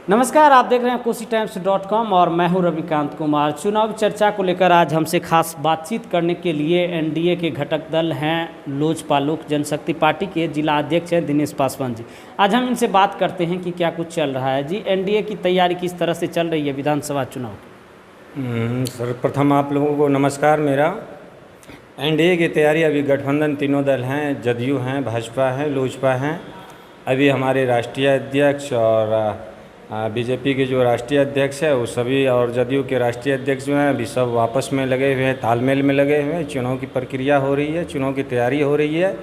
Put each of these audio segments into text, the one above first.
नमस्कार, आप देख रहे हैं KosiTimes.com और मैं हूं रविकांत कुमार। चुनाव चर्चा को लेकर आज हमसे खास बातचीत करने के लिए एनडीए के घटक दल हैं लोजपा लोक जनशक्ति पार्टी के जिला अध्यक्ष हैं दिनेश पासवान जी। आज हम इनसे बात करते हैं कि क्या कुछ चल रहा है। जी, एनडीए की तैयारी किस तरह से चल रही है विधानसभा चुनाव की? सर्वप्रथम आप लोगों को नमस्कार। मेरा एनडीए की तैयारी, अभी गठबंधन तीनों दल हैं, जदयू हैं, भाजपा हैं, लोजपा हैं। अभी हमारे राष्ट्रीय अध्यक्ष और बीजेपी के जो राष्ट्रीय अध्यक्ष है वो सभी और जदयू के राष्ट्रीय अध्यक्ष जो हैं अभी सब आपस में लगे हुए हैं, तालमेल में लगे हुए हैं। चुनाव की प्रक्रिया हो रही है, चुनाव की तैयारी हो रही है।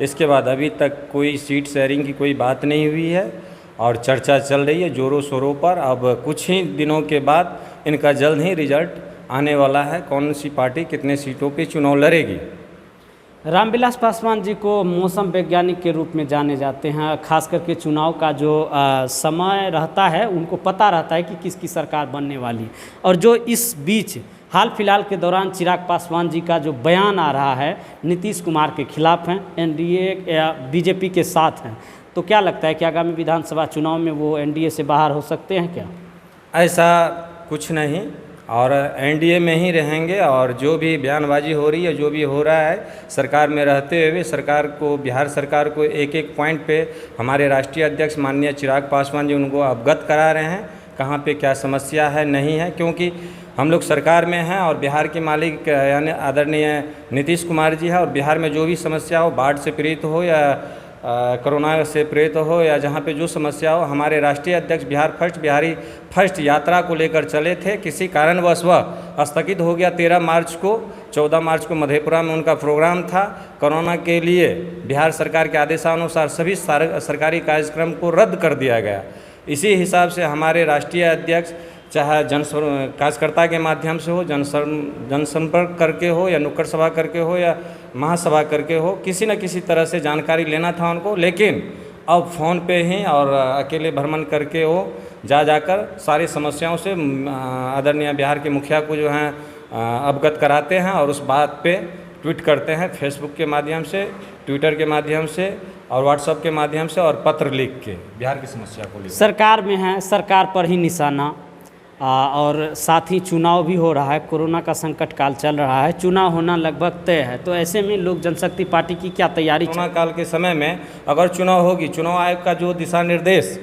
इसके बाद अभी तक कोई सीट शेयरिंग की कोई बात नहीं हुई है और चर्चा चल रही है जोरों शोरों पर। अब कुछ ही दिनों के बाद इनका जल्द ही रिजल्ट आने वाला है, कौन सी पार्टी कितने सीटों पे चुनाव लड़ेगी। रामविलास पासवान जी को मौसम वैज्ञानिक के रूप में जाने जाते हैं। खास करके चुनाव का जो समय रहता है उनको पता रहता है कि किसकी सरकार बनने वाली है। और जो इस बीच हाल फिलहाल के दौरान चिराग पासवान जी का जो बयान आ रहा है नीतीश कुमार के खिलाफ हैं, एनडीए या बीजेपी के साथ हैं, तो क्या लगता है कि आगामी विधानसभा चुनाव में वो एनडीए से बाहर हो सकते हैं क्या? ऐसा कुछ नहीं, और एनडीए में ही रहेंगे। और जो भी बयानबाजी हो रही है, जो भी हो रहा है, सरकार में रहते हुए सरकार को, बिहार सरकार को एक एक पॉइंट पे हमारे राष्ट्रीय अध्यक्ष माननीय चिराग पासवान जी उनको अवगत करा रहे हैं कहाँ पे क्या समस्या है, नहीं है। क्योंकि हम लोग सरकार में हैं और बिहार के मालिक यानी आदरणीय नीतीश कुमार जी है, और बिहार में जो भी समस्या हो, बाढ़ से पीड़ित हो या कोरोना से प्रेरित हो या जहाँ पे जो समस्या हो, हमारे राष्ट्रीय अध्यक्ष बिहारी फर्स्ट यात्रा को लेकर चले थे। किसी कारणवश वह स्थगित हो गया। 13 मार्च को, 14 मार्च को मधेपुरा में उनका प्रोग्राम था। कोरोना के लिए बिहार सरकार के आदेशानुसार सभी सरकारी कार्यक्रम को रद्द कर दिया गया। इसी हिसाब से हमारे राष्ट्रीय अध्यक्ष चाहे कार्यकर्ता के माध्यम से हो, जनसंपर्क करके हो या नुक्कड़ सभा करके हो या महासभा करके हो, किसी न किसी तरह से जानकारी लेना था उनको। लेकिन अब फ़ोन पे ही और अकेले भ्रमण करके हो जाकर सारी समस्याओं से आदरणीय बिहार के मुखिया को जो हैं अवगत कराते हैं और उस बात पे ट्वीट करते हैं, फेसबुक के माध्यम से, ट्विटर के माध्यम से और व्हाट्सएप के माध्यम से और पत्र लिख के बिहार की समस्या को लेकर। सरकार में है, सरकार पर ही निशाना, और साथ ही चुनाव भी हो रहा है। कोरोना का संकट काल चल रहा है, चुनाव होना लगभग तय है। तो ऐसे में लोक जनशक्ति पार्टी की क्या तैयारी? कोरोना काल के समय में अगर चुनाव होगी, चुनाव आयोग का जो दिशा निर्देश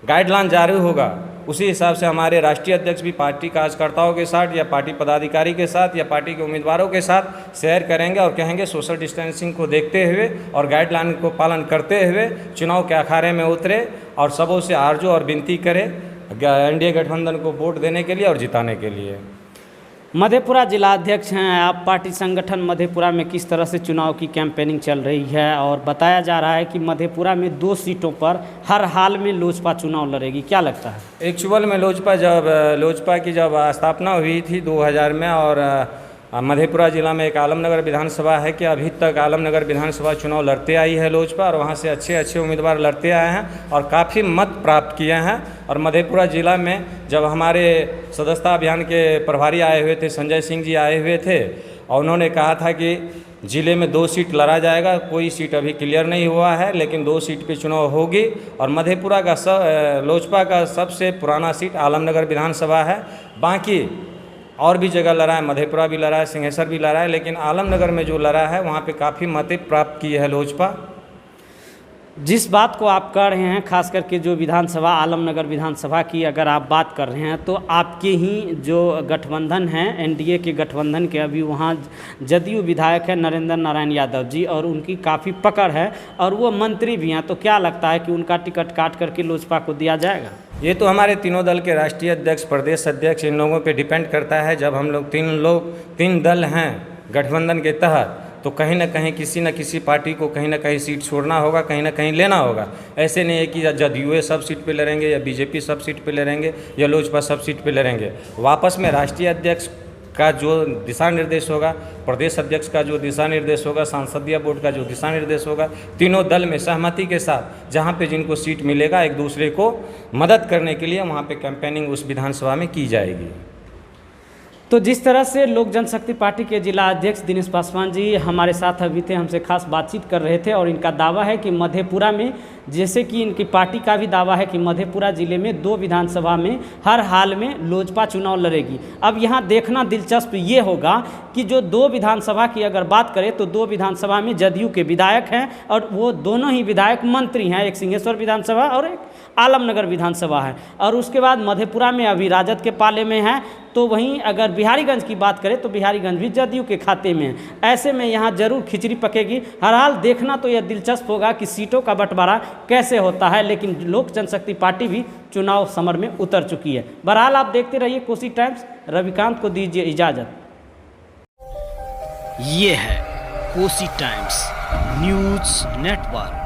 गाइडलाइन जारी होगा, उसी हिसाब से हमारे राष्ट्रीय अध्यक्ष भी पार्टी कार्यकर्ताओं के साथ या पार्टी पदाधिकारी के साथ या पार्टी के उम्मीदवारों के साथ शेयर करेंगे और कहेंगे सोशल डिस्टेंसिंग को देखते हुए और गाइडलाइन को पालन करते हुए चुनाव के अखाड़े में उतरे और सबों से आरजू और विनती करें एनडीए गठबंधन को वोट देने के लिए और जिताने के लिए। मधेपुरा जिला अध्यक्ष हैं आप। पार्टी संगठन मधेपुरा में किस तरह से चुनाव की कैंपेनिंग चल रही है? और बताया जा रहा है कि मधेपुरा में 2 सीटों पर हर हाल में लोजपा चुनाव लड़ेगी, क्या लगता है? एक्चुअल में लोजपा की जब स्थापना हुई थी 2000 में, और मधेपुरा जिला में एक आलमनगर विधानसभा है कि अभी तक आलमनगर विधानसभा चुनाव लड़ते आई है लोजपा, और वहाँ से अच्छे अच्छे उम्मीदवार लड़ते आए हैं और काफ़ी मत प्राप्त किए हैं। और मधेपुरा जिला में जब हमारे सदस्यता अभियान के प्रभारी आए हुए थे, संजय सिंह जी आए हुए थे, और उन्होंने कहा था कि ज़िले में 2 सीट लड़ा जाएगा। कोई सीट अभी क्लियर नहीं हुआ है, लेकिन 2 सीट पे चुनाव होगी। और मधेपुरा का लोजपा का सबसे पुराना सीट आलमनगर विधानसभा है। बाकी और भी जगह लड़ा है, मधेपुरा भी लड़ा है, सिंहेश्वर भी लड़ा है, लेकिन आलमनगर में जो लड़ा है वहाँ पे काफ़ी मतें प्राप्त की है लोजपा। जिस बात को आप कह रहे हैं, खास करके जो विधानसभा आलमनगर विधानसभा की अगर आप बात कर रहे हैं, तो आपके ही जो गठबंधन हैं एनडीए के गठबंधन के, अभी वहाँ जदयू विधायक है नरेंद्र नारायण यादव जी, और उनकी काफ़ी पकड़ है और वो मंत्री भी हैं। तो क्या लगता है कि उनका टिकट काट करके लोजपा को दिया जाएगा? ये तो हमारे तीनों दल के राष्ट्रीय अध्यक्ष, प्रदेश अध्यक्ष, इन लोगों पे डिपेंड करता है। जब हम लोग तीन दल हैं गठबंधन के तहत, तो कहीं ना कहीं किसी न किसी पार्टी को कहीं ना कहीं सीट छोड़ना होगा, कहीं ना कहीं लेना होगा। ऐसे नहीं है कि जदयू सब सीट पे लड़ेंगे या बीजेपी सब सीट पे लड़ेंगे या लोजपा सब सीट पे लड़ेंगे। वापस में राष्ट्रीय अध्यक्ष का जो दिशा निर्देश होगा, प्रदेश अध्यक्ष का जो दिशा निर्देश होगा, सांसदीय बोर्ड का जो दिशा निर्देश होगा, तीनों दल में सहमति के साथ जहां पे जिनको सीट मिलेगा एक दूसरे को मदद करने के लिए वहां पे कैंपेनिंग उस विधानसभा में की जाएगी। तो जिस तरह से लोक जनशक्ति पार्टी के जिला अध्यक्ष दिनेश पासवान जी हमारे साथ अभी थे, हमसे खास बातचीत कर रहे थे, और इनका दावा है कि मधेपुरा में जैसे कि इनकी पार्टी का भी दावा है कि मधेपुरा ज़िले में 2 विधानसभा में हर हाल में लोजपा चुनाव लड़ेगी। अब यहाँ देखना दिलचस्प ये होगा कि जो 2 विधानसभा की अगर बात करें तो 2 विधानसभा में जदयू के विधायक हैं और वो दोनों ही विधायक मंत्री हैं, एक सिंहेश्वर विधानसभा और एक आलमनगर विधानसभा है। और उसके बाद मधेपुरा में अभी राजद के पाले में है। तो वहीं अगर बिहारीगंज की बात करें तो बिहारीगंज भी जदयू के खाते में है। ऐसे में यहाँ जरूर खिचड़ी पकेगी। हर हाल देखना तो यह दिलचस्प होगा कि सीटों का बंटवारा कैसे होता है, लेकिन लोक जनशक्ति पार्टी भी चुनाव समर में उतर चुकी है। बहरहाल आप देखते रहिए कोसी टाइम्स। रविकांत को दीजिए इजाज़त। ये है कोसी टाइम्स न्यूज़ नेटवर्क।